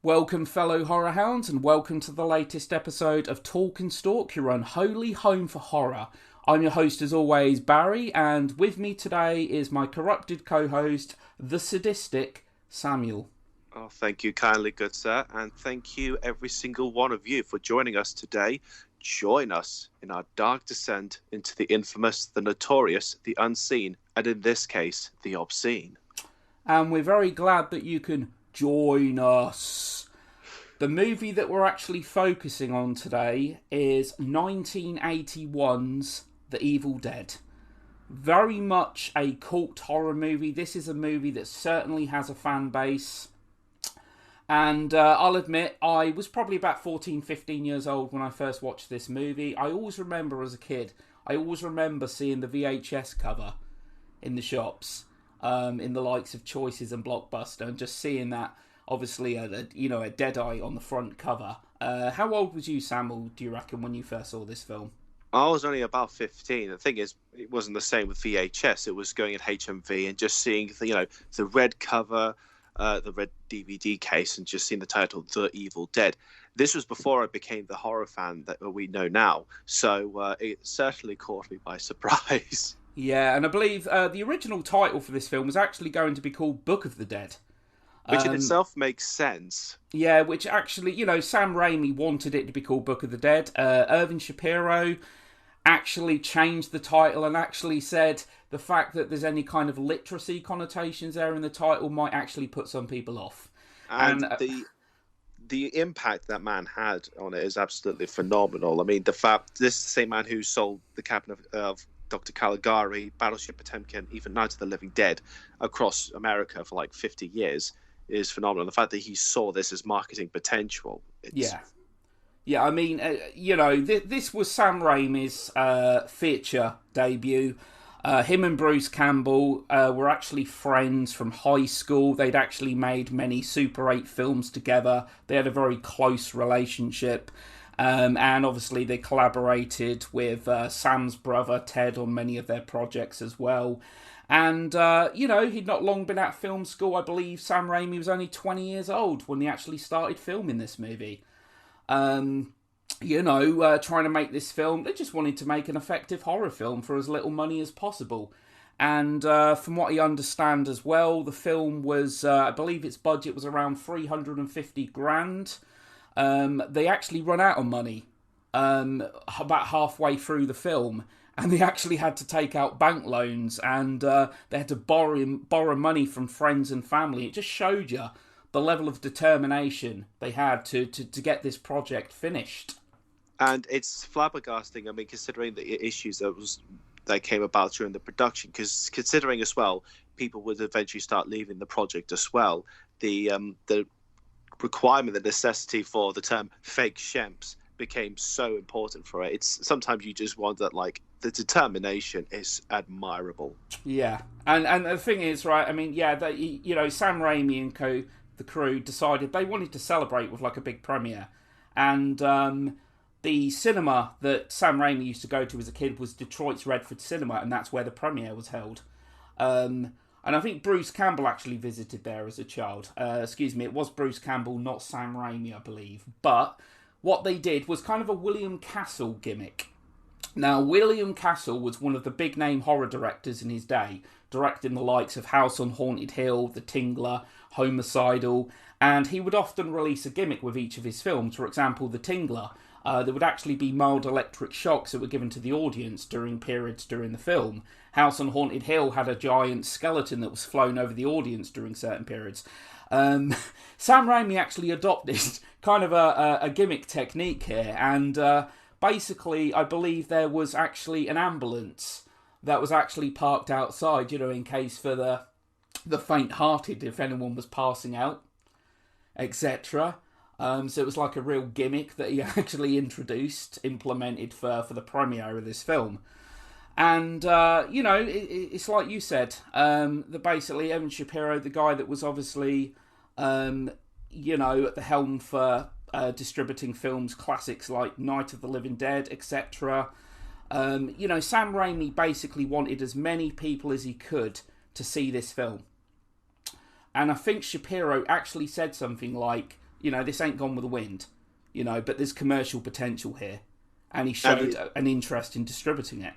Welcome, fellow horror hounds, and welcome to the latest episode of Talk and Stalk, your unholy home for horror. I'm your host, as always, Barry, and with me today is my corrupted co-host, the sadistic Samuel. Oh, thank you kindly, good sir, and thank you every single one of you for joining us today. Join us in our dark descent into the infamous, the notorious, the unseen, and in this case, the obscene. And we're very glad that you can join us. The movie that we're actually focusing on today is 1981's The Evil Dead. Very much a cult horror movie. This is a movie that certainly has a fan base. And I'll admit, I was probably about 14, 15 years old when I first watched this movie. I always remember as a kid, seeing the VHS cover in the shops, in the likes of Choices and Blockbuster, and just seeing that, obviously, a Deadeye on the front cover. How old was you, Samuel, do you reckon, when you first saw this film? I was only about 15. The thing is, it wasn't the same with VHS. It was going at HMV and just seeing, the red cover, the red DVD case, and just seeing the title The Evil Dead. This was before I became the horror fan that we know now, so it certainly caught me by surprise. Yeah, and I believe the original title for this film was actually going to be called Book of the Dead. Which in itself makes sense. Yeah, which actually, Sam Raimi wanted it to be called Book of the Dead. Irvin Shapiro actually changed the title and actually said the fact that there's any kind of literacy connotations there in the title might actually put some people off. And the impact that man had on it is absolutely phenomenal. I mean, the fact this is the same man who sold the cabinet of Dr. Caligari, Battleship Potemkin, even Night of the Living Dead across America for like 50 years is phenomenal. The fact that he saw this as marketing potential. Yeah, I mean, this was Sam Raimi's feature debut. Him and Bruce Campbell were actually friends from high school. They'd actually made many Super 8 films together. They had a very close relationship. And obviously they collaborated with Sam's brother, Ted, on many of their projects as well. And, he'd not long been at film school. I believe Sam Raimi was only 20 years old when he actually started filming this movie. Trying to make this film, they just wanted to make an effective horror film for as little money as possible. And from what I understand as well, the film was, I believe its budget was around 350 grand. They actually run out of money about halfway through the film, and they actually had to take out bank loans, and they had to borrow money from friends and family. It just showed you the level of determination they had to get this project finished. And it's flabbergasting, I mean, considering the issues that came about during the production, because considering as well, people would eventually start leaving the project as well. The requirement, the necessity for the term fake shemps became so important for it. It's sometimes you just want that, like, the determination is admirable. Yeah, and the thing is, right, I mean, yeah, Sam Raimi and the crew decided they wanted to celebrate with like a big premiere, and the cinema that Sam Raimi used to go to as a kid was Detroit's Redford Cinema, and that's where the premiere was held. And I think Bruce Campbell actually visited there as a child. It was Bruce Campbell, not Sam Raimi, I believe. But what they did was kind of a William Castle gimmick. Now, William Castle was one of the big-name horror directors in his day, directing the likes of House on Haunted Hill, The Tingler, Homicidal, and he would often release a gimmick with each of his films. For example, The Tingler, there would actually be mild electric shocks that were given to the audience during periods during the film. House on Haunted Hill had a giant skeleton that was flown over the audience during certain periods. Sam Raimi actually adopted kind of a gimmick technique here, and basically I believe there was actually an ambulance that was actually parked outside, in case for the faint-hearted, if anyone was passing out, etc. So it was like a real gimmick that he actually implemented for the premiere of this film. And, it's like you said, basically Evan Shapiro, the guy that was obviously, at the helm for distributing films, classics like Night of the Living Dead, etc. Sam Raimi basically wanted as many people as he could to see this film. And I think Shapiro actually said something like, this ain't gone with the wind, but there's commercial potential here. And he showed an interest in distributing it.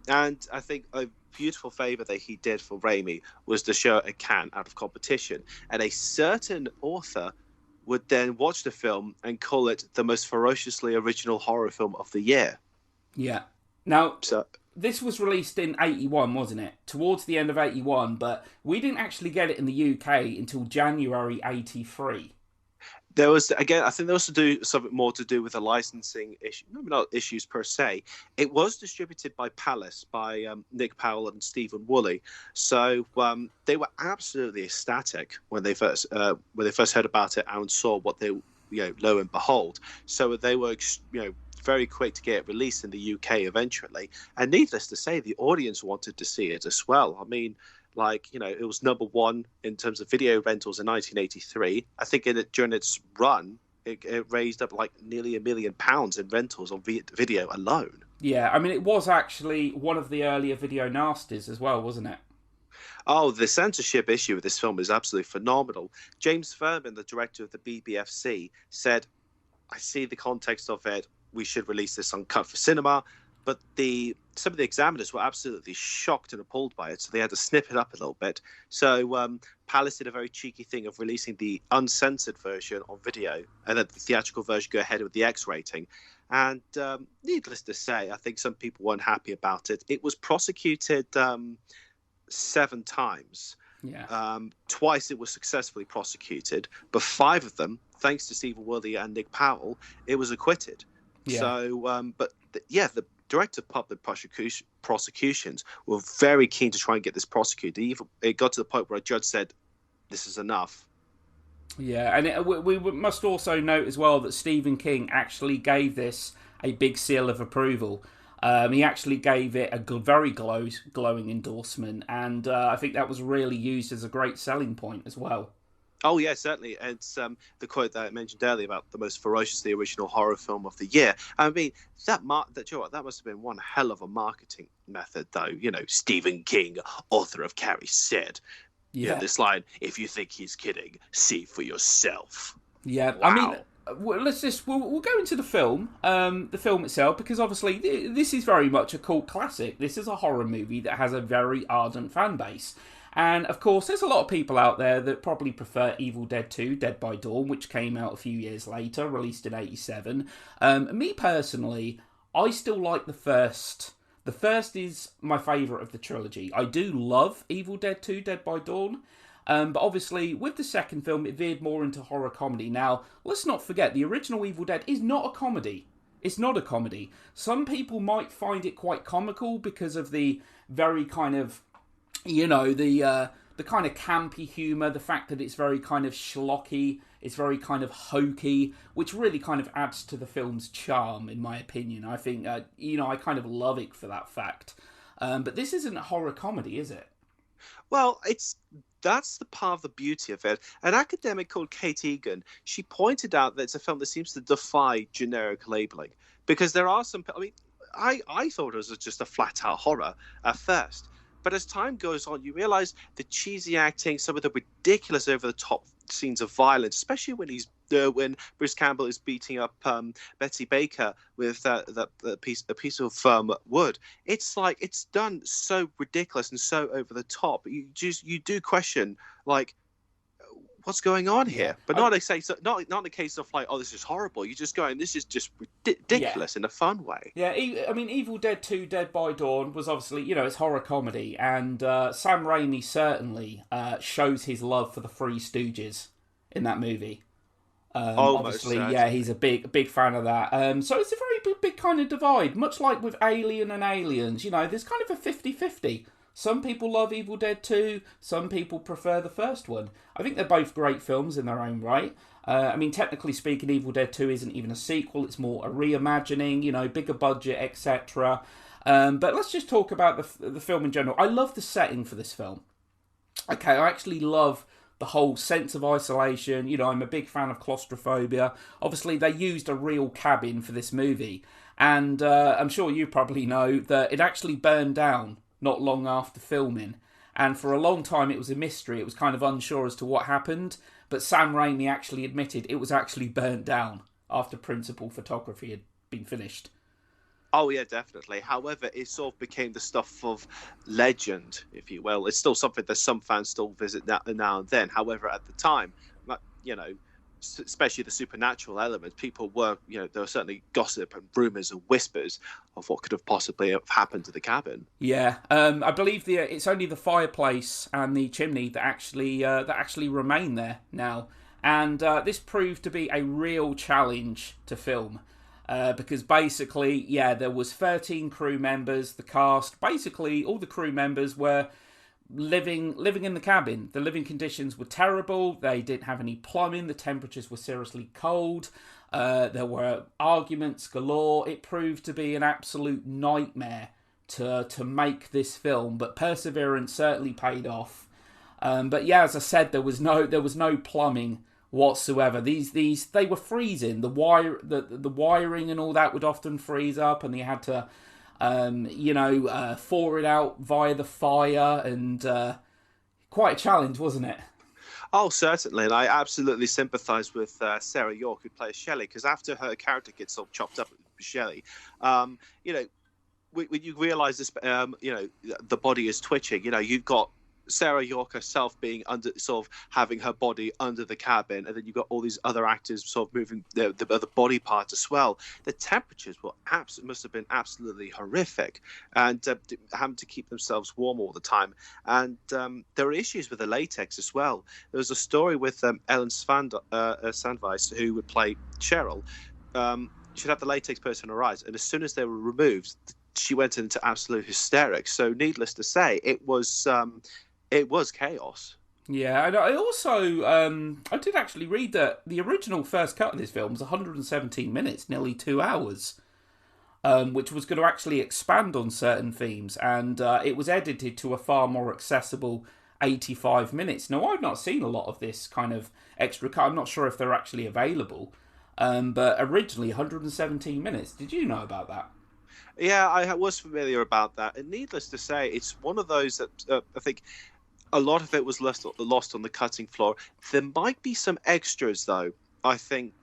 And I think a beautiful favour that he did for Raimi was to show a can out of competition. And a certain author would then watch the film and call it the most ferociously original horror film of the year. Yeah. Now, this was released in 81, wasn't it? Towards the end of 81, but we didn't actually get it in the UK until January 83. There was, again, I think there was something more to do with the licensing issue. Maybe not issues per se. It was distributed by Palace, by Nick Powell and Stephen Woolley. So they were absolutely ecstatic when they first heard about it and saw what they, lo and behold. So they were, very quick to get it released in the UK eventually. And needless to say, the audience wanted to see it as well. I mean, it was number one in terms of video rentals in 1983. I think during its run, it raised up nearly £1 million in rentals on video alone. Yeah, I mean, it was actually one of the earlier video nasties as well, wasn't it? Oh, the censorship issue of this film is absolutely phenomenal. James Furman, the director of the BBFC, said, I see the context of it. We should release this uncut for cinema. But some of the examiners were absolutely shocked and appalled by it, so they had to snip it up a little bit. So Palace did a very cheeky thing of releasing the uncensored version on video, and then the theatrical version go ahead with the X rating. And needless to say, I think some people weren't happy about it. It was prosecuted 7 times. Yeah. Twice it was successfully prosecuted, but 5 of them, thanks to Stephen Woolley and Nick Powell, it was acquitted. Yeah. So, the Director of Public Prosecutions were very keen to try and get this prosecuted. It got to the point where a judge said, this is enough. Yeah, and we must also note as well that Stephen King actually gave this a big seal of approval. He actually gave it a very glowing endorsement, and I think that was really used as a great selling point as well. Oh, yeah, certainly. It's the quote that I mentioned earlier about the most ferociously original horror film of the year. I mean, that must have been one hell of a marketing method, though. Stephen King, author of Carrie, said, this line, if you think he's kidding, see for yourself. Yeah, wow. I mean, we'll go into the film itself, because obviously this is very much a cult classic. This is a horror movie that has a very ardent fan base. And, of course, there's a lot of people out there that probably prefer Evil Dead 2, Dead by Dawn, which came out a few years later, released in 87. Me, personally, I still like the first. The first is my favourite of the trilogy. I do love Evil Dead 2, Dead by Dawn. But obviously, with the second film, it veered more into horror comedy. Now, let's not forget, the original Evil Dead is not a comedy. It's not a comedy. Some people might find it quite comical because of the very kind of... the kind of campy humour, the fact that it's very kind of schlocky, it's very kind of hokey, which really kind of adds to the film's charm, in my opinion. I think, I kind of love it for that fact. But this isn't a horror comedy, is it? Well, that's the part of the beauty of it. An academic called Kate Egan, she pointed out that it's a film that seems to defy generic labelling. Because there are some... I thought it was just a flat-out horror at first. But as time goes on, you realise the cheesy acting, some of the ridiculous over-the-top scenes of violence, especially when Bruce Campbell is beating up Betsy Baker with a piece of wood. It's done so ridiculous and so over the top. You do question what's going on here, but not in a case of this is horrible. You're just going, this is just ridiculous in a fun way. Yeah, I mean, Evil Dead 2, Dead by Dawn was obviously, it's horror comedy, and Sam Raimi certainly shows his love for the Three Stooges in that movie. Obviously, yeah, he's a big fan of that. So it's a very big kind of divide, much like with Alien and Aliens. There's kind of a 50-50. Some people love Evil Dead 2, some people prefer the first one. I think they're both great films in their own right. I mean, technically speaking, Evil Dead 2 isn't even a sequel, it's more a reimagining, bigger budget, etc. But let's just talk about the film in general. I love the setting for this film. Okay, I actually love the whole sense of isolation. I'm a big fan of claustrophobia. Obviously, they used a real cabin for this movie. And I'm sure you probably know that it actually burned down not long after filming. And for a long time, it was a mystery. It was kind of unsure as to what happened. But Sam Raimi actually admitted it was actually burnt down after principal photography had been finished. Oh yeah, definitely. However, it sort of became the stuff of legend, if you will. It's still something that some fans still visit now and then. However, at the time, you know, especially the supernatural element, people were, there was certainly gossip and rumors and whispers of what could have possibly have happened to the cabin. Yeah, I believe it's only the fireplace and the chimney that actually remain there now, and this proved to be a real challenge to film. Because basically, there was 13 crew members, the cast, basically all the crew members were living in the cabin. The living conditions were terrible. They didn't have any plumbing. The temperatures were seriously cold. There were arguments galore. It proved to be an absolute nightmare to make this film, but perseverance certainly paid off. But yeah, as I said, there was no plumbing whatsoever. They were freezing. The wiring and all that would often freeze up, and they had to thaw it out via the fire, and quite a challenge, wasn't it? Oh, certainly, and I absolutely sympathise with Sarah York, who plays Shelley, because after her character gets sort of chopped up with Shelley, when you realise this, the body is twitching. You've got Sarah York herself being under, sort of having her body under the cabin, and then you've got all these other actors sort of moving the other body parts as well. The temperatures must have been absolutely horrific, and having to keep themselves warm all the time. And there were issues with the latex as well. There was a story with Ellen Sandweiss, who would play Cheryl. She'd have the latex put on her eyes, and as soon as they were removed, she went into absolute hysterics. So, needless to say, it was chaos. Yeah, and I also I did actually read that the original first cut of this film was 117 minutes, nearly 2 hours, which was going to actually expand on certain themes, and it was edited to a far more accessible 85 minutes. Now, I've not seen a lot of this kind of extra cut. I'm not sure if they're actually available, but originally 117 minutes. Did you know about that? Yeah, I was familiar about that, and needless to say, it's one of those that I think a lot of it was lost on the cutting floor. There might be some extras, though. I think,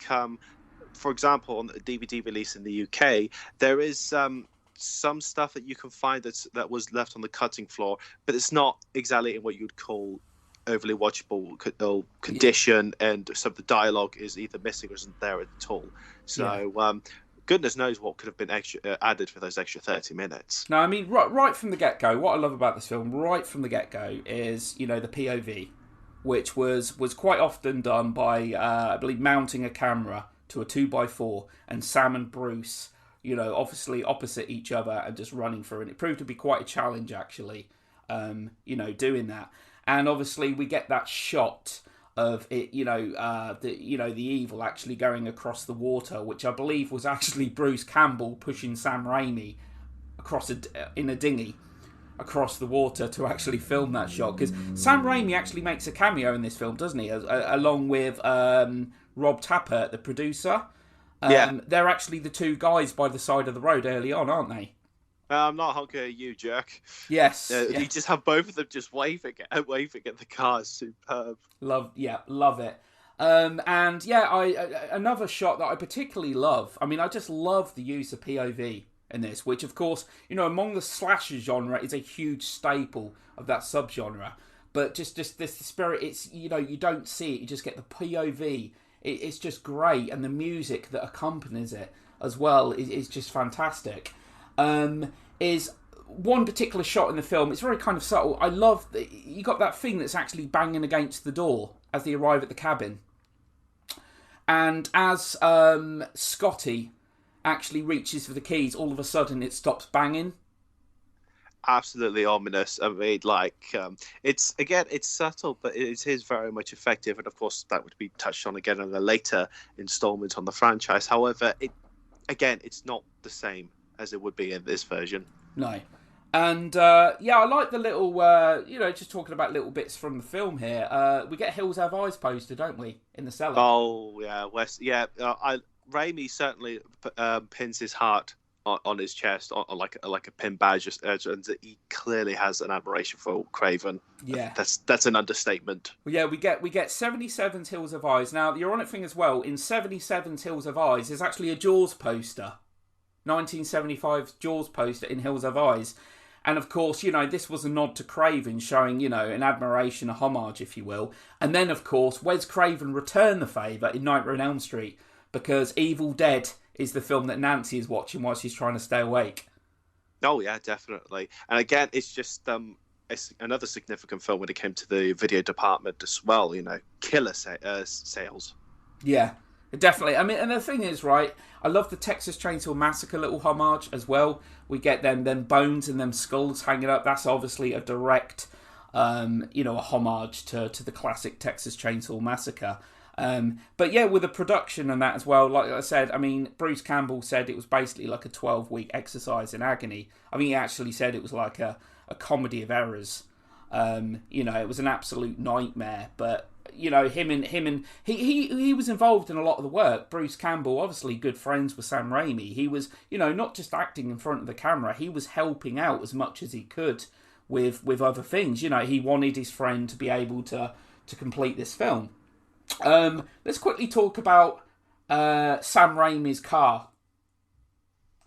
for example, on the DVD release in the UK, there is some stuff that you can find that was left on the cutting floor, but it's not exactly in what you'd call overly watchable condition, and some of the dialogue is either missing or isn't there at all. So, goodness knows what could have been added for those extra 30 minutes. No, I mean, right from the get-go, what I love about this film, right from the get-go, is, the POV, which was quite often done by, I believe, mounting a camera to a 2x4, and Sam and Bruce, obviously opposite each other and just running through. And it proved to be quite a challenge, actually, doing that. And obviously we get that shot of it, the evil actually going across the water, which I believe was actually Bruce Campbell pushing Sam Raimi in a dinghy across the water to actually film that shot. Because Sam Raimi actually makes a cameo in this film, doesn't he? Along with Rob Tappert, the producer. They're actually the two guys by the side of the road early on, aren't they? I'm not honking at you, jerk. Yes. You just have both of them just waving at the car. Superb. Love it. Another shot that I particularly love. I mean, I just love the use of POV in this, which, of course, among the slasher genre is a huge staple of that subgenre. But just this spirit, it's, you don't see it, you just get the POV. It's just great, and the music that accompanies it as well is just fantastic. Is one particular shot in the film. It's very kind of subtle. I love that you got that thing that's actually banging against the door as they arrive at the cabin, and as Scotty actually reaches for the keys, all of a sudden it stops banging. Absolutely ominous. I mean, it's subtle, but it is very much effective, and of course that would be touched on again in a later installment on the franchise. However, it's not the same as it would be in this version. No. And, I like the little, just talking about little bits from the film here. We get Hills Have Eyes poster, don't we, in the cellar? Oh, yeah. Raimi certainly pins his heart on his chest, on like a pin badge, and he clearly has an admiration for Craven. Yeah, that's an understatement. well, yeah. We get 77's Hills of Eyes. Now the ironic thing as well, in 77's Hills of Eyes is actually a Jaws poster, 1975's Jaws poster in Hills of Eyes. And of course, this was a nod to Craven, showing, an admiration, a homage, if you will. And then, of course, Wes Craven returned the favour in Nightmare on Elm Street, because Evil Dead is the film that Nancy is watching while she's trying to stay awake. Oh, yeah, definitely. And again, it's just it's another significant film when it came to the video department as well, killer sales. Yeah. Definitely. I mean, and the thing is, right, I love the Texas Chainsaw Massacre little homage as well. We get them bones and them skulls hanging up. That's obviously a direct, a homage to the classic Texas Chainsaw Massacre. But yeah, with the production and that as well, like I said, I mean, Bruce Campbell said it was basically like a 12-week exercise in agony. I mean, he actually said it was like a comedy of errors. It was an absolute nightmare, but he was involved in a lot of the work. Bruce Campbell, obviously good friends with Sam Raimi. He was, not just acting in front of the camera, he was helping out as much as he could with other things. He wanted his friend to be able to complete this film. Let's quickly talk about Sam Raimi's car.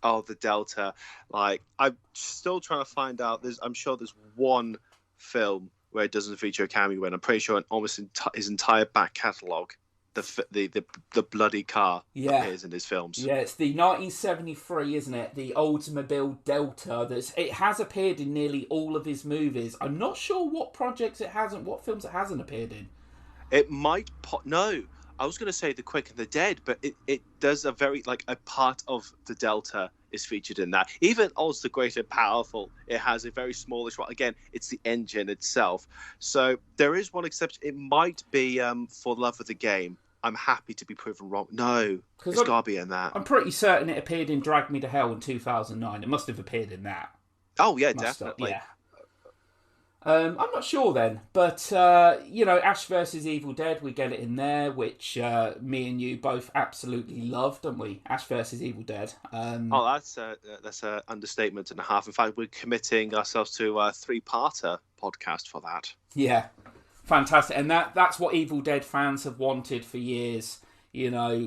Oh, the Delta. Like, I'm still trying to find out. I'm sure there's one film where it doesn't feature a cameo, and I'm pretty sure in almost his entire back catalogue, the bloody car appears in his films. Yeah, it's the 1973, isn't it? The Oldsmobile Delta. It has appeared in nearly all of his movies. I'm not sure what films it hasn't appeared in. It might... No, I was going to say The Quick and the Dead, but it does a very... Like, a part of the Delta is featured in that. Even Oz the Great and Powerful, it has a very smallish one. Again, it's the engine itself. So there is one exception. It might be For the Love of the Game. I'm happy to be proven wrong. No, it's got to be in that. I'm pretty certain it appeared in Drag Me to Hell in 2009. It must have appeared in that. Oh, yeah, definitely. Yeah. I'm not sure then, but Ash vs Evil Dead, we get it in there, which me and you both absolutely love, don't we? Ash vs Evil Dead. That's an understatement and a half. In fact, we're committing ourselves to a 3-parter podcast for that. Yeah, fantastic, and that's what Evil Dead fans have wanted for years.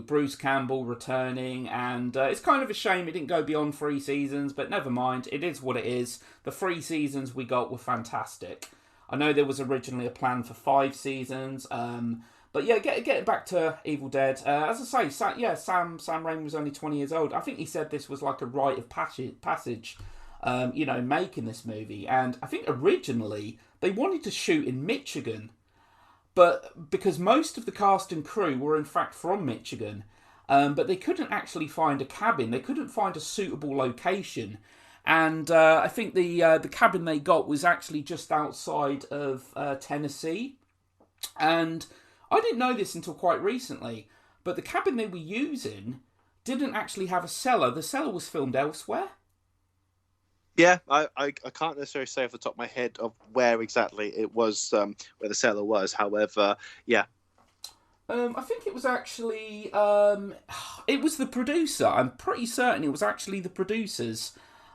Bruce Campbell returning, and it's kind of a shame it didn't go beyond 3 seasons, but never mind, it is what it is. The 3 seasons we got were fantastic. I know there was originally a plan for 5 seasons, but yeah, get back to Evil Dead. As I say, Sam Raimi was only 20 years old. I think he said this was like a rite of passage, making this movie, and I think originally they wanted to shoot in Michigan, but because most of the cast and crew were in fact from Michigan, but they couldn't actually find a cabin. They couldn't find a suitable location. And I think the cabin they got was actually just outside of Tennessee. And I didn't know this until quite recently, but the cabin they were using didn't actually have a cellar. The cellar was filmed elsewhere. Yeah, I can't necessarily say off the top of my head of where exactly it was, where the cellar was. However, yeah. I think it was actually... it was the producer. I'm pretty certain it was actually the producer's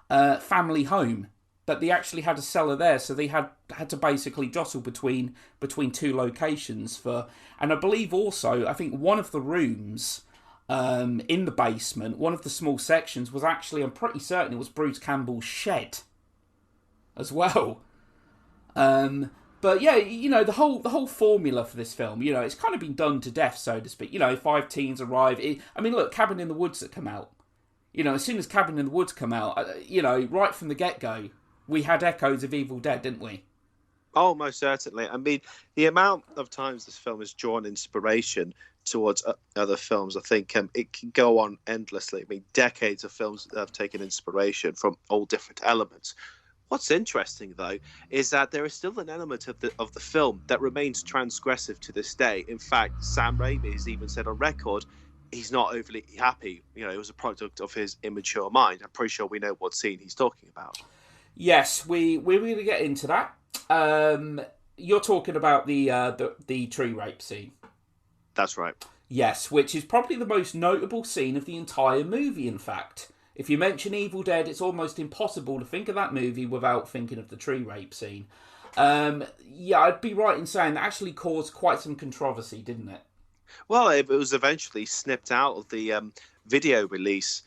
family home. But they actually had a cellar there, so they had to basically jostle between 2 locations for... And I believe also, I think one of the rooms... in the basement, one of the small sections was actually, I'm pretty certain it was Bruce Campbell's shed as well. But yeah, the whole formula for this film, it's kind of been done to death, so to speak. 5 teens arrive. Look, Cabin in the Woods that come out. As soon as Cabin in the Woods come out, right from the get-go, we had echoes of Evil Dead, didn't we? Oh, most certainly. The amount of times this film has drawn inspiration towards other films, I think it can go on endlessly. Decades of films that have taken inspiration from all different elements. What's interesting, though, is that there is still an element of the film that remains transgressive to this day. In fact, Sam Raimi has even said on record he's not overly happy. It was a product of his immature mind. I'm pretty sure we know what scene he's talking about. Yes, we're going to get into that. You're talking about the tree rape scene. That's right. Yes, which is probably the most notable scene of the entire movie, in fact. If you mention Evil Dead, it's almost impossible to think of that movie without thinking of the tree rape scene. Yeah, I'd be right in saying that actually caused quite some controversy, didn't it? Well, it was eventually snipped out of the video release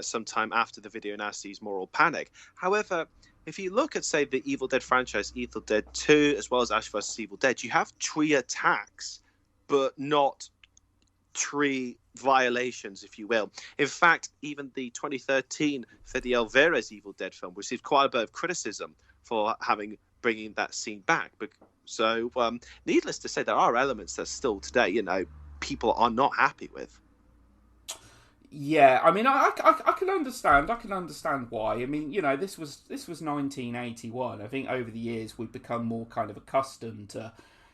sometime after the video nasty's Moral Panic. However, if you look at, say, the Evil Dead franchise, Evil Dead 2, as well as Ash vs. Evil Dead, you have tree attacks, but not tree violations, if you will. In fact, even the 2013 Fede Alvarez Evil Dead film received quite a bit of criticism for bringing that scene back. So, needless to say, there are elements that still today, people are not happy with. Yeah, I mean, I can understand. I can understand why. I mean, this was 1981. I think over the years we've become more kind of accustomed to,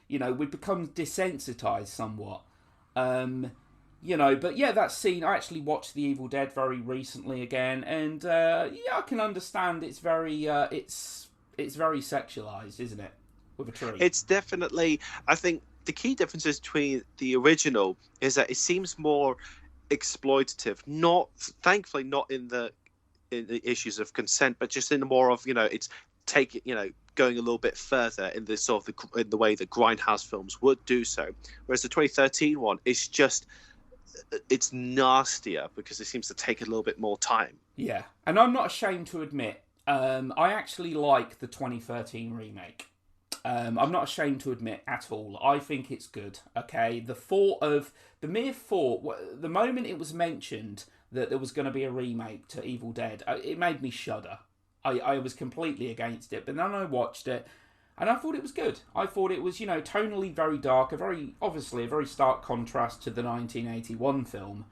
we've become desensitized somewhat. But yeah, that scene. I actually watched The Evil Dead very recently again, and I can understand. It's very very sexualized, isn't it? With a tree. It's definitely. I think the key differences between the original is that it seems more exploitative. Thankfully not in the issues of consent, but just in the more of it's going a little bit further in the sort of in the way that grindhouse films would do so. Whereas the 2013 one is just it's nastier because it seems to take a little bit more time. Yeah, and I'm not ashamed to admit I actually like the 2013 remake. I'm not ashamed to admit at all. I think it's good. Okay, the mere thought, the moment it was mentioned that there was going to be a remake to Evil Dead, it made me shudder. I was completely against it, but then I watched it, and I thought it was good. I thought it was, tonally very dark, obviously a very stark contrast to the 1981 film.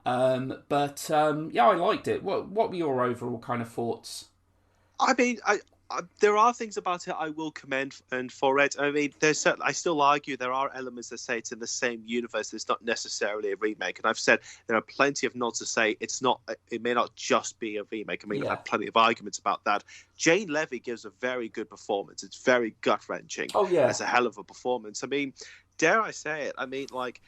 But I liked it. What were your overall kind of thoughts? I mean, there are things about it I will commend and for it. I mean, I still argue there are elements that say it's in the same universe. It's not necessarily a remake, and I've said there are plenty of nods to say it's not. It may not just be a remake. I mean, I've had plenty of arguments about that. Jane Levy gives a very good performance. It's very gut wrenching. Oh yeah, it's a hell of a performance. I mean, dare I say it? I mean, like,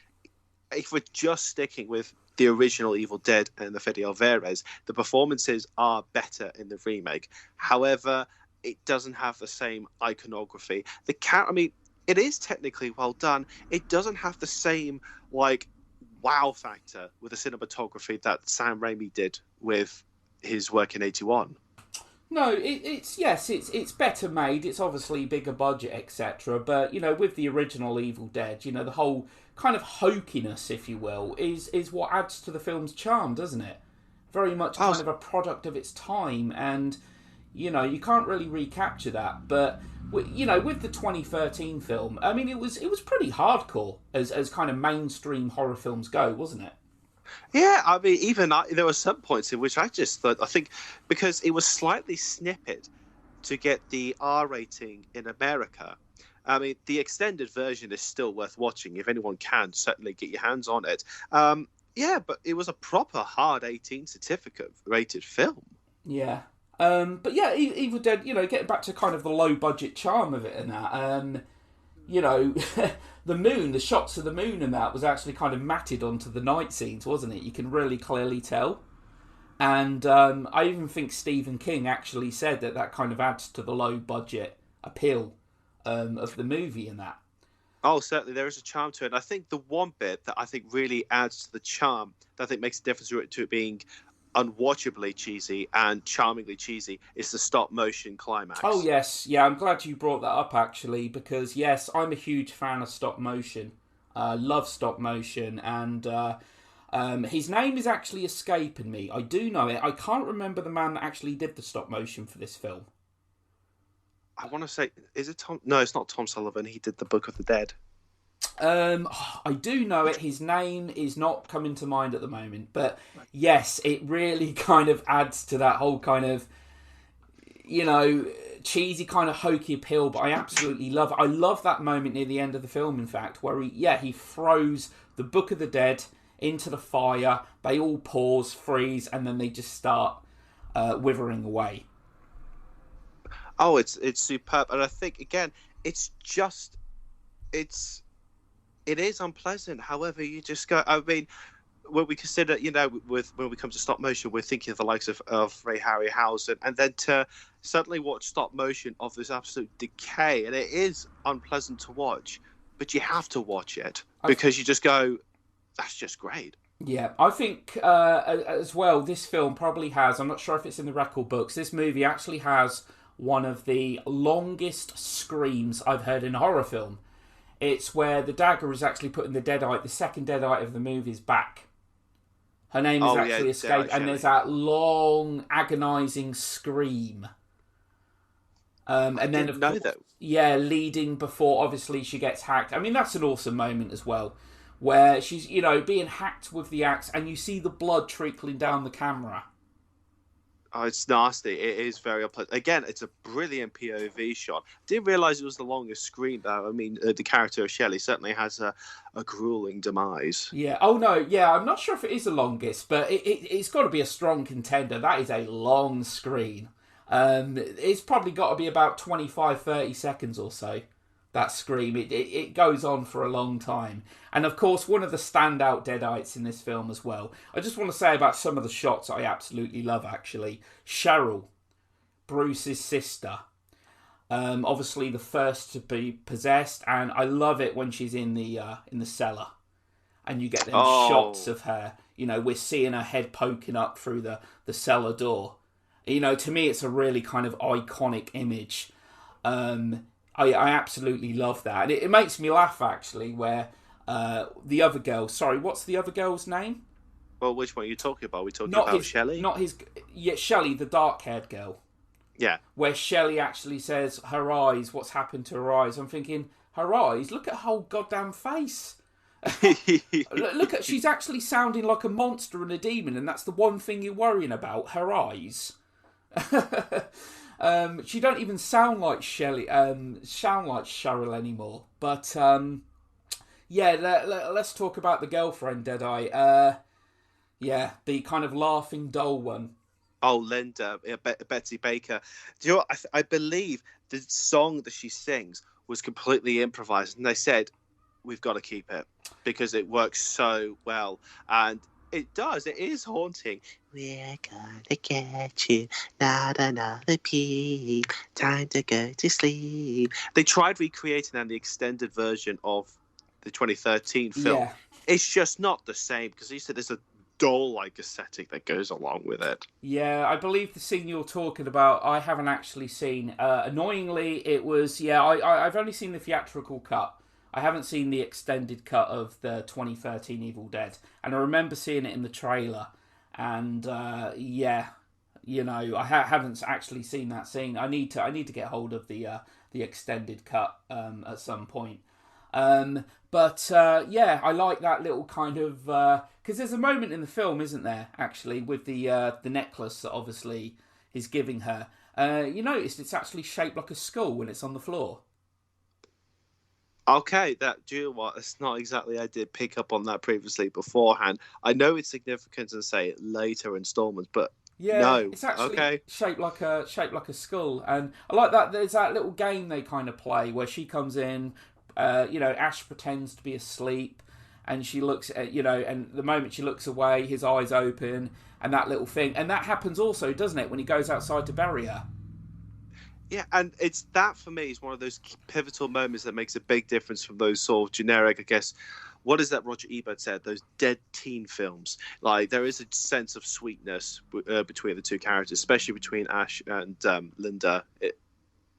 if we're just sticking with the original Evil Dead and the Fede Alvarez, the performances are better in the remake. However, it doesn't have the same iconography. It is technically well done. It doesn't have the same wow factor with the cinematography that Sam Raimi did with his work in 81. No, it's better made. It's obviously bigger budget, etc. But with the original Evil Dead, the whole kind of hokiness, if you will, is what adds to the film's charm, doesn't it? Very much kind of a product of its time, and you can't really recapture that. But with the 2013 film, I mean, it was pretty hardcore as kind of mainstream horror films go, wasn't it? Yeah, I mean, there were some points in which I just thought, I think, because it was slightly snippet to get the R rating in America. I mean, the extended version is still worth watching. If anyone can, certainly get your hands on it. Yeah, but it was a proper hard 18 certificate rated film. Yeah. But yeah, Evil Dead, getting back to kind of the low budget charm of it and that, the moon, the shots of the moon and that was actually kind of matted onto the night scenes, wasn't it? You can really clearly tell. And I even think Stephen King actually said that kind of adds to the low budget appeal of the movie and that. Oh, certainly, there is a charm to it. And I think the one bit that I think really adds to the charm, that I think makes a difference to it being unwatchably cheesy and charmingly cheesy, is the stop motion climax. Oh yes, yeah, I'm glad you brought that up actually, because yes, I'm a huge fan of stop motion. Love stop motion, and his name is actually escaping me. I do know it. I can't remember the man that actually did the stop motion for this film. I want to say, is it Tom? No, it's not Tom Sullivan. He did the Book of the Dead. I do know it. His name is not coming to mind at the moment, but yes, it really kind of adds to that whole kind of, cheesy kind of hokey appeal. But I absolutely love it. I love that moment near the end of the film, in fact, where he throws the Book of the Dead into the fire. They all pause, freeze, and then they just start withering away. Oh, it's superb, and I think again, it is unpleasant. However, you just go. I mean, when we consider, when we come to stop motion, we're thinking of the likes of Ray Harryhausen, and then to suddenly watch stop motion of this absolute decay, and it is unpleasant to watch, but you have to watch it because you just go, that's just great. Yeah, I think as well, this film probably has, I'm not sure if it's in the record books, this movie actually has one of the longest screams I've heard in a horror film. It's where the dagger is actually putting the Deadite, the second Deadite of the movie's back. Her name is actually escaped, and there's that long, agonising scream. And then, of course, leading before, obviously, she gets hacked. I mean, that's an awesome moment as well, where she's, being hacked with the axe, and you see the blood trickling down the camera. Oh, it's nasty. It is very unpleasant. Again, it's a brilliant POV shot. Didn't realise it was the longest screen, though. I mean, the character of Shelley certainly has a grueling demise. Yeah. Oh, no. Yeah, I'm not sure if it is the longest, but it's got to be a strong contender. That is a long screen. It's probably got to be about 25, 30 seconds or so, that scream. It goes on for a long time. And, of course, one of the standout Deadites in this film as well. I just want to say about some of the shots I absolutely love, actually. Cheryl, Bruce's sister. Obviously, the first to be possessed. And I love it when she's in the cellar. And you get them shots of her. We're seeing her head poking up through the cellar door. To me, it's a really kind of iconic image. I absolutely love that. And it makes me laugh, actually, where the other girl... Sorry, what's the other girl's name? Well, which one are you talking about? Are we talking about Shelley? Not his... Yeah, Shelley, the dark-haired girl. Yeah. Where Shelley actually says, her eyes, what's happened to her eyes? I'm thinking, her eyes? Look at her whole goddamn face. Look at... She's actually sounding like a monster and a demon, and that's the one thing you're worrying about, her eyes. She don't even sound like Shelley, sound like Cheryl anymore. But let's talk about the girlfriend Deadeye. The kind of laughing doll one. Oh, Linda, Betsy Baker. Do you know what? I believe the song that she sings was completely improvised, and they said, we've got to keep it because it works so well. And it does. It is haunting. We're gonna get you, not another peep. Time to go to sleep. They tried recreating that in the extended version of the 2013 film. Yeah. It's just not the same because you said there's a doll-like aesthetic that goes along with it. Yeah, I believe the scene you're talking about, I haven't actually seen. Annoyingly, it was... Yeah, I've only seen the theatrical cut. I haven't seen the extended cut of the 2013 Evil Dead, and I remember seeing it in the trailer. And I haven't actually seen that scene. I need to get hold of the extended cut at some point. I like that little kind of because there's a moment in the film, isn't there? Actually, with the necklace that obviously is giving her. You noticed it's actually shaped like a skull when it's on the floor. Okay, do you know what? It's not exactly. I did pick up on that previously beforehand. I know it's significant in, say, later installments, but no, it's actually shaped like a skull, and I like that. There's that little game they kind of play where she comes in. Ash pretends to be asleep, and she looks at and the moment she looks away, his eyes open, and that little thing, and that happens also, doesn't it, when he goes outside to bury her? Yeah, and it's that for me is one of those pivotal moments that makes a big difference from those sort of generic, I guess, what is that Roger Ebert said, those dead teen films. Like, there is a sense of sweetness between the two characters, especially between Ash and Linda.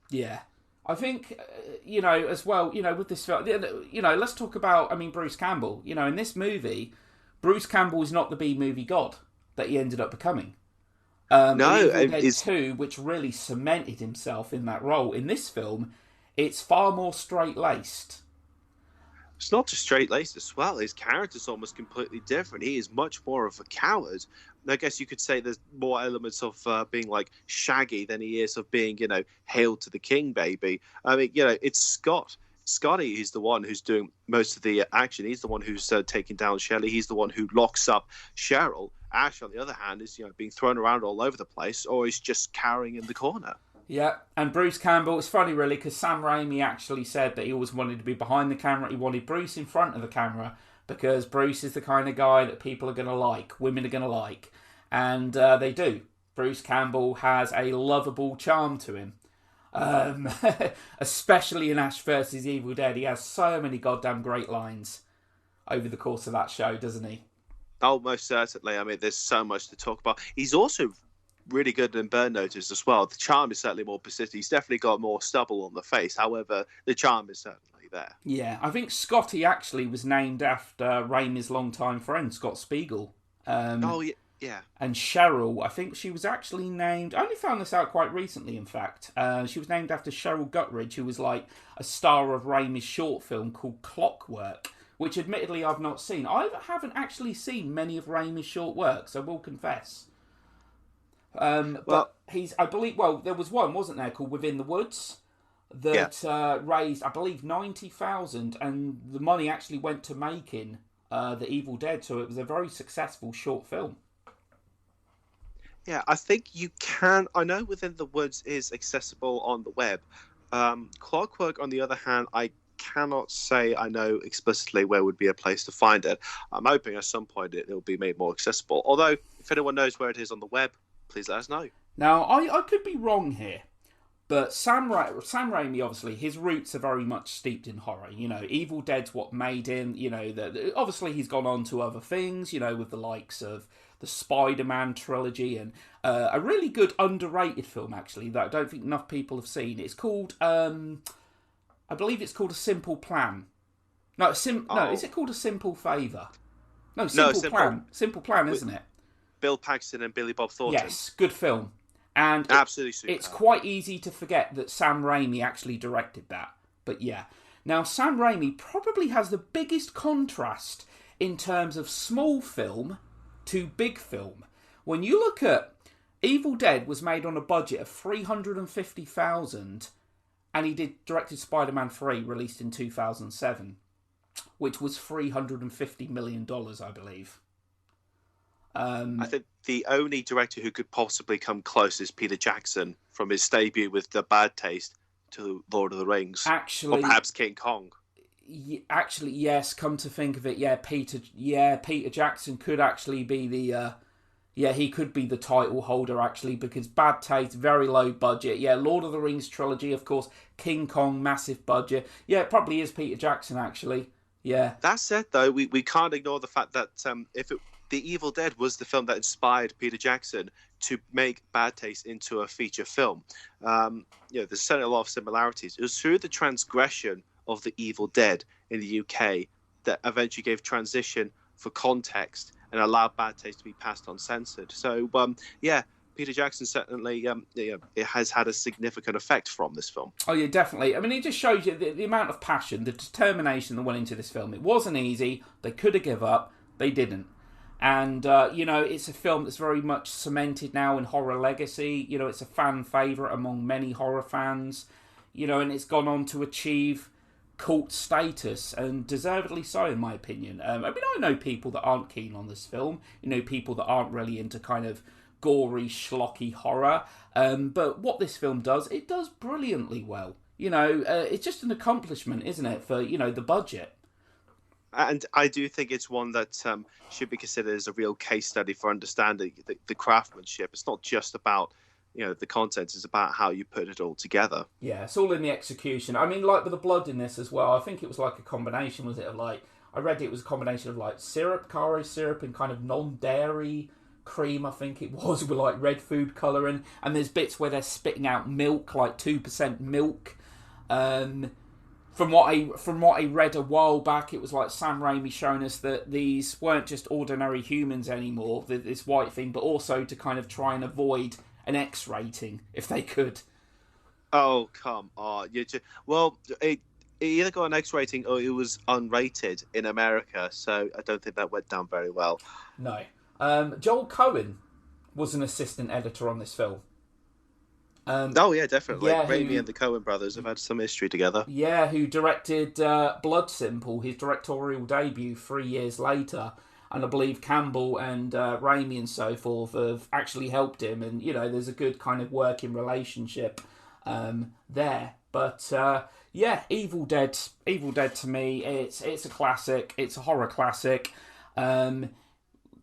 Yeah. I think, as well, with this film, let's talk about, Bruce Campbell. In this movie, Bruce Campbell is not the B-movie god that he ended up becoming. It's 2, which really cemented himself in that role. In this film, it's far more straight-laced. It's not just straight-laced as well. His character's almost completely different. He is much more of a coward. I guess you could say there's more elements of being like Shaggy than he is of being, hail to the king, baby. It's Scott. Scotty is the one who's doing most of the action. He's the one who's taking down Shelley. He's the one who locks up Cheryl. Ash, on the other hand, is being thrown around all over the place, or he's just cowering in the corner. Yeah, and Bruce Campbell, it's funny really, because Sam Raimi actually said that he always wanted to be behind the camera. He wanted Bruce in front of the camera because Bruce is the kind of guy that people are going to like, women are going to like. And they do. Bruce Campbell has a lovable charm to him. Especially in Ash vs. Evil Dead. He has so many goddamn great lines over the course of that show, doesn't he? Oh, most certainly. I mean, there's so much to talk about. He's also really good in Burn Notice as well. The charm is certainly more persistent. He's definitely got more stubble on the face. However, the charm is certainly there. Yeah, I think Scotty actually was named after Raimi's longtime friend, Scott Spiegel. Yeah. And Cheryl, I think she was actually named... I only found this out quite recently, in fact. She was named after Cheryl Guttridge, who was like a star of Raimi's short film called Clockwork, which admittedly I've not seen. I haven't actually seen many of Raimi's short works, I will confess. But I believe, there was one, wasn't there, called Within the Woods, that raised, I believe, 90,000, and the money actually went to making The Evil Dead, so it was a very successful short film. Yeah, I think you can. I know Within the Woods is accessible on the web. Clockwork, on the other hand, I cannot say I know explicitly where would be a place to find it. I'm hoping at some point it will be made more accessible. Although, if anyone knows where it is on the web, please let us know. Now, I could be wrong here, but Sam Raimi, obviously, his roots are very much steeped in horror. You know, Evil Dead's what made him. You know, obviously he's gone on to other things, you know, with the likes of the Spider-Man trilogy and a really good underrated film, actually, that I don't think enough people have seen. It's called, I believe it's called A Simple Plan. No, is it called A Simple Favour? No, Simple Plan. Simple Plan, isn't it? Bill Paxton and Billy Bob Thornton. Yes, good film. And absolutely superb. It's quite easy to forget that Sam Raimi actually directed that. But yeah. Now, Sam Raimi probably has the biggest contrast in terms of small film to big film. When you look at Evil Dead was made on a budget of $350,000, and he directed Spider-Man 3, released in 2007, which was $350 million, I believe. I think the only director who could possibly come close is Peter Jackson, from his debut with The Bad Taste to Lord of the Rings. Actually, or perhaps King Kong. Actually, yes, come to think of it, Peter Jackson could actually be the he could be the title holder, actually, because Bad Taste, very low budget. Yeah, Lord of the Rings trilogy, of course. King Kong, massive budget. Yeah, it probably is Peter Jackson, actually. Yeah. That said, though, we can't ignore the fact that The Evil Dead was the film that inspired Peter Jackson to make Bad Taste into a feature film. There's certainly a lot of similarities. It was through the transgression of The Evil Dead in the UK that eventually gave transition for context and allowed Bad Taste to be passed uncensored. So, Peter Jackson certainly it has had a significant effect from this film. Oh, yeah, definitely. I mean, it just shows you the amount of passion, the determination that went into this film. It wasn't easy. They could have given up. They didn't. And, it's a film that's very much cemented now in horror legacy. You know, it's a fan favourite among many horror fans. You know, and it's gone on to achieve cult status, and deservedly so, in my opinion. I know people that aren't keen on this film. You know, people that aren't really into kind of gory, schlocky horror. But what this film does, it does brilliantly well. You know, it's just an accomplishment, isn't it, for, the budget. And I do think it's one that should be considered as a real case study for understanding the craftsmanship. It's not just about, the content, it's about how you put it all together. Yeah, it's all in the execution. I mean, like with the blood in this as well, I think it was like a combination, was it, of like, I read it was a combination of like syrup, Caro syrup, and kind of non-dairy cream, I think it was, with like red food colouring. And there's bits where they're spitting out milk, like 2% milk. From what I read a while back, it was like Sam Raimi showing us that these weren't just ordinary humans anymore, this white thing, but also to kind of try and avoid an X rating, if they could. Oh, come on. It either got an X rating or it was unrated in America, so I don't think that went down very well. No. Joel Cohen was an assistant editor on this film. Definitely. Yeah, Raimi and the Coen brothers have had some history together. Yeah, who directed Blood Simple, his directorial debut 3 years later. And I believe Campbell and Raimi and so forth have actually helped him. And, there's a good kind of working relationship there. But yeah, Evil Dead to me, it's a classic. It's a horror classic.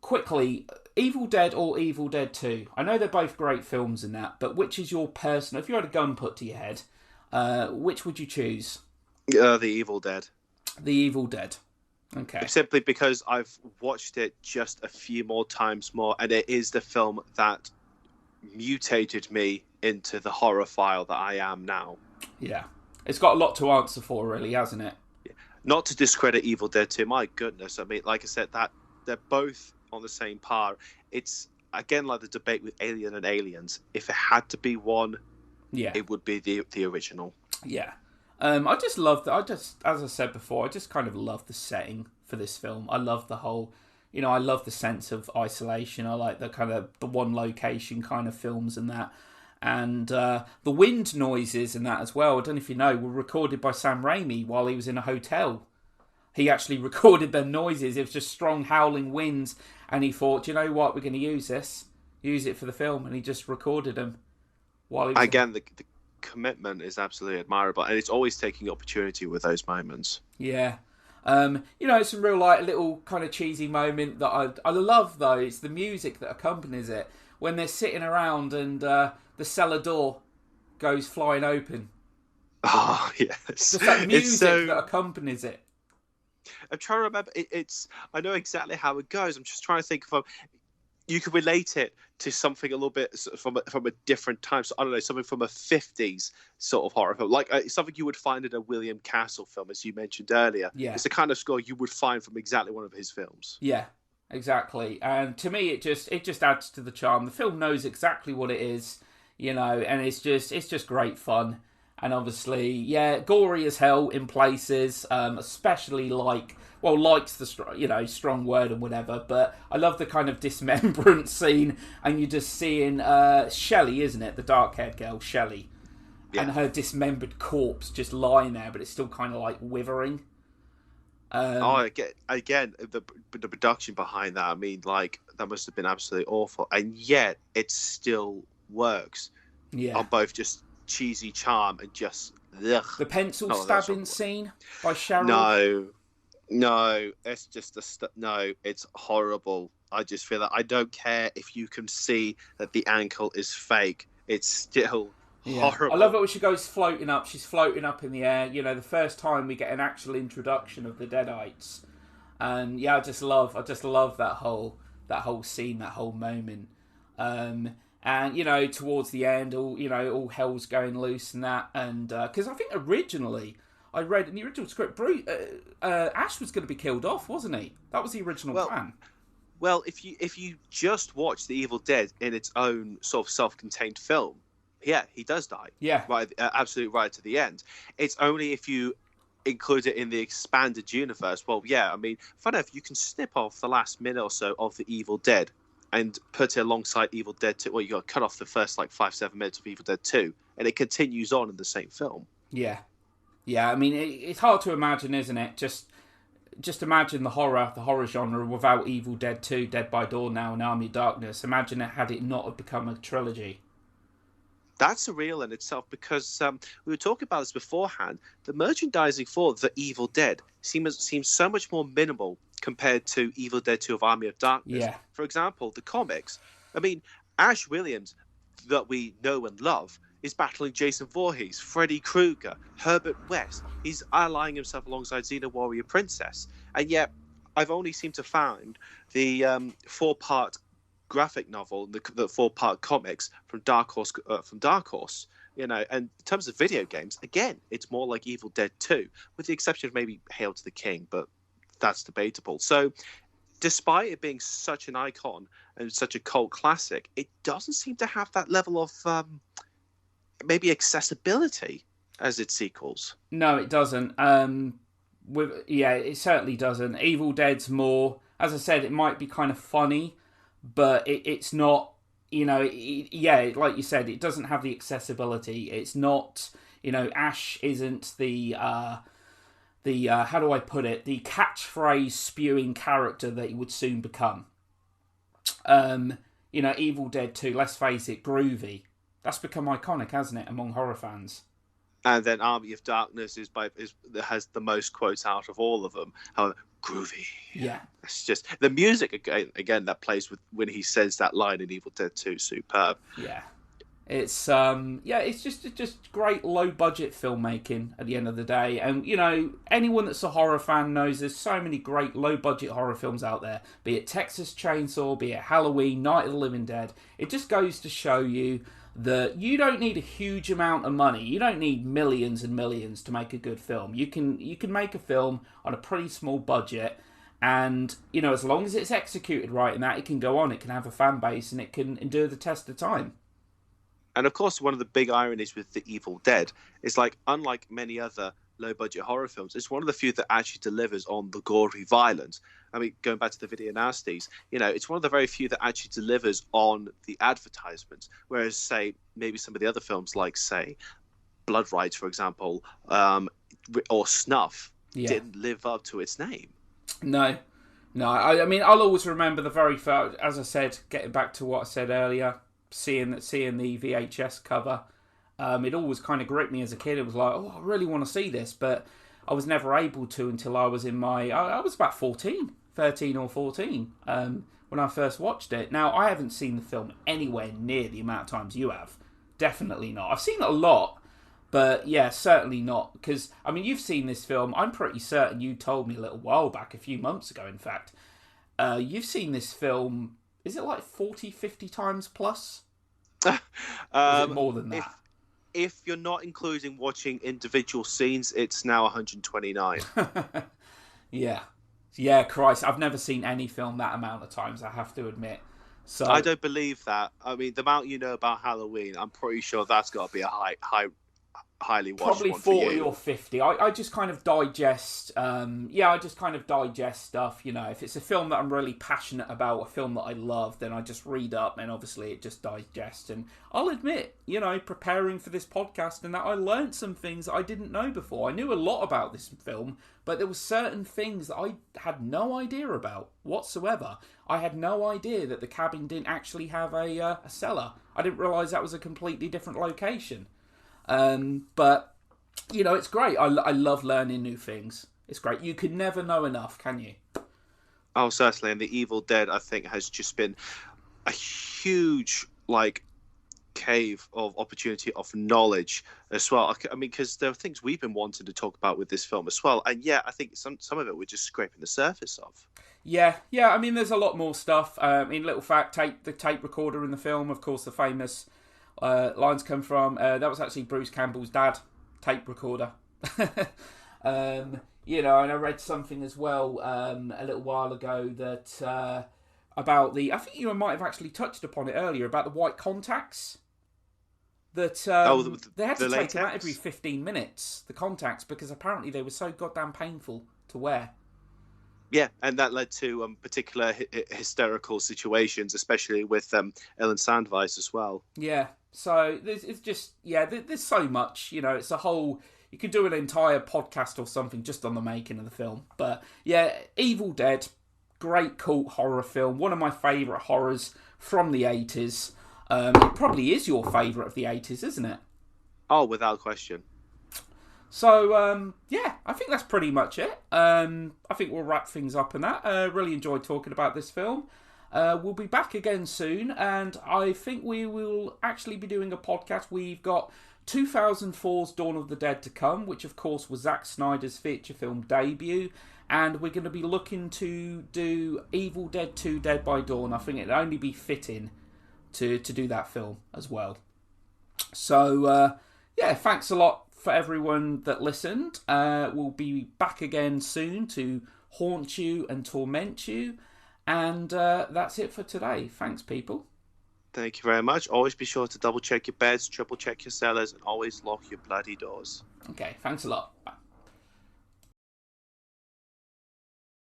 Quickly, Evil Dead or Evil Dead 2? I know they're both great films in that, but which is your personal... If you had a gun put to your head, which would you choose? The Evil Dead. The Evil Dead. Okay. Simply because I've watched it just a few more times more, and it is the film that mutated me into the horrophile that I am now. Yeah. It's got a lot to answer for, really, hasn't it? Not to discredit Evil Dead 2, my goodness. I mean, like I said, that they're both on the same par. It's, again, like the debate with Alien and Aliens. If it had to be one, it would be the original. Yeah. I just love that. As I said before, I just kind of love the setting for this film. I love the whole, I love the sense of isolation. I like the kind of the one location kind of films and that. And the wind noises and that as well, I don't know if you know, were recorded by Sam Raimi while he was in a hotel. He actually recorded the noises. It was just strong howling winds. And he thought, you know what, we're going to use it for the film. And he just recorded them while he was... Again, the commitment is absolutely admirable. And it's always taking opportunity with those moments. Yeah. It's some real, like, little kind of cheesy moment that I love, though. It's the music that accompanies it. When they're sitting around and the cellar door goes flying open. Oh, yes. Just that music that accompanies it. I'm trying to remember. I know exactly how it goes. I'm just trying to think of... You could relate it to something a little bit from a different time. So I don't know, something from a 50s sort of horror film. Like something you would find in a William Castle film, as you mentioned earlier. Yeah. It's the kind of score you would find from exactly one of his films. Yeah. Exactly, and to me, it just adds to the charm. The film knows exactly what it is, and it's just great fun. And obviously, gory as hell in places, especially likes the strong word and whatever. But I love the kind of dismembrance scene, and you're just seeing Shelley, isn't it, the dark-haired girl, Shelley, and her dismembered corpse just lying there, but it's still kind of like withering. Again, the production behind that, I mean, like, that must have been absolutely awful, and yet it still works. Yeah. On both just cheesy charm and just ugh. The pencil stabbing scene by Cheryl. No, it's just it's horrible. I just feel that I don't care if you can see that the ankle is fake. It's still horrible. I love it when she goes floating up. She's floating up in the air. The first time we get an actual introduction of the Deadites, and I just love that whole scene, that whole moment. And towards the end, all hell's going loose and that, and because I think originally I read in the original script, Ash was going to be killed off, wasn't he? That was the original plan. Well, if you just watch The Evil Dead in its own sort of self-contained film. Yeah, he does die. Yeah. Right, absolutely right to the end. It's only if you include it in the expanded universe. Well, yeah, I mean, fun enough, you can snip off the last minute or so of The Evil Dead and put it alongside Evil Dead 2. Well, you got to cut off the first, 5-7 minutes of Evil Dead 2, and it continues on in the same film. Yeah. Yeah, I mean, it's hard to imagine, isn't it? Just imagine the horror genre without Evil Dead 2, Dead by Dawn now, and Army of Darkness. Imagine it had it not have become a trilogy. That's surreal in itself, because we were talking about this beforehand. The merchandising for The Evil Dead seems so much more minimal compared to Evil Dead 2 of Army of Darkness. Yeah. For example, the comics. I mean, Ash Williams, that we know and love, is battling Jason Voorhees, Freddy Krueger, Herbert West. He's allying himself alongside Xena Warrior Princess. And yet, I've only seemed to find the 4-part graphic novel, the 4-part comics from Dark Horse. And in terms of video games, again, it's more like Evil Dead 2, with the exception of maybe Hail to the King, but that's debatable. So, despite it being such an icon and such a cult classic, it doesn't seem to have that level of maybe accessibility as its sequels. No, it doesn't. It certainly doesn't. Evil Dead's more, as I said, it might be kind of funny, but it's not, like you said, it doesn't have the accessibility. It's not, Ash isn't the how do I put it, the catchphrase spewing character that he would soon become. Evil Dead 2, let's face it, groovy. That's become iconic, hasn't it, among horror fans? And then Army of Darkness has the most quotes out of all of them. However, groovy. Yeah. It's just the music again that plays with when he says that line in Evil Dead 2, superb. Yeah. It's just great low budget filmmaking at the end of the day. And anyone that's a horror fan knows there's so many great low budget horror films out there, be it Texas Chainsaw, be it Halloween, Night of the Living Dead. It just goes to show you that you don't need a huge amount of money. You don't need millions and millions to make a good film. You can make a film on a pretty small budget, and as long as it's executed right and that, it can go on, it can have a fan base, and it can endure the test of time. And of course, one of the big ironies with The Evil Dead is, like, unlike many other low-budget horror films, it's one of the few that actually delivers on the gory violence. I mean, going back to the video nasties, it's one of the very few that actually delivers on the advertisements. Whereas, say, maybe some of the other films, like, say, Blood Rides, for example, or Snuff, didn't live up to its name. No. I mean, I'll always remember the very first, as I said, getting back to what I said earlier, seeing the VHS cover. It always kind of gripped me as a kid. It was like, I really want to see this, but I was never able to until I was I was about 13 or 14, when I first watched it. Now, I haven't seen the film anywhere near the amount of times you have. Definitely not. I've seen it a lot, but yeah, certainly not. Because, I mean, you've seen this film. I'm pretty certain you told me a little while back, a few months ago, in fact. You've seen this film, is it like 40, 50 times plus? Is it more than that? If you're not including watching individual scenes, it's now 129. Yeah, Christ, I've never seen any film that amount of times, I have to admit. So I don't believe that. I mean, the amount you know about Halloween, I'm pretty sure that's got to be a highly watched probably one 40 for you. or 50. I just kind of digest stuff. If it's a film that I'm really passionate about, a film that I love, then I just read up, and obviously it just digests. And I'll admit, preparing for this podcast and that, I learned some things that I didn't know before. I knew a lot about this film, but there were certain things that I had no idea about whatsoever. I had no idea that the cabin didn't actually have a cellar. I didn't realise that was a completely different location. But it's great. I love learning new things. It's great. You can never know enough, can you? Oh, certainly. And The Evil Dead, I think, has just been a huge, cave of opportunity, of knowledge as well. I mean, because there are things we've been wanting to talk about with this film as well. And yeah, I think some of it we're just scraping the surface of. Yeah. I mean, there's a lot more stuff. Little fact, the tape recorder in the film, of course, the famous lines come from. That was actually Bruce Campbell's dad, tape recorder. And I read something as well a little while ago that about I think you might have actually touched upon it earlier, about the white contacts. That they had to take them out every 15 minutes, the contacts, because apparently they were so goddamn painful to wear. Yeah, and that led to particular hysterical situations, especially with Ellen Sandweiss as well. Yeah, so there's so much, it's a whole, you could do an entire podcast or something just on the making of the film. But yeah, Evil Dead, great cult horror film, one of my favourite horrors from the 80s. It probably is your favourite of the 80s, isn't it? Oh, without question. So, I think that's pretty much it. I think we'll wrap things up on that. Really enjoyed talking about this film. We'll be back again soon, and I think we will actually be doing a podcast. We've got 2004's Dawn of the Dead to come, which of course was Zack Snyder's feature film debut, and we're going to be looking to do Evil Dead 2 Dead by Dawn. I think it'd only be fitting to do that film as well. So, thanks a lot for everyone that listened. We'll be back again soon to haunt you and torment you. And that's it for today. Thanks, people. Thank you very much. Always be sure to double check your beds, triple check your cellars, and always lock your bloody doors. Okay, thanks a lot. Bye.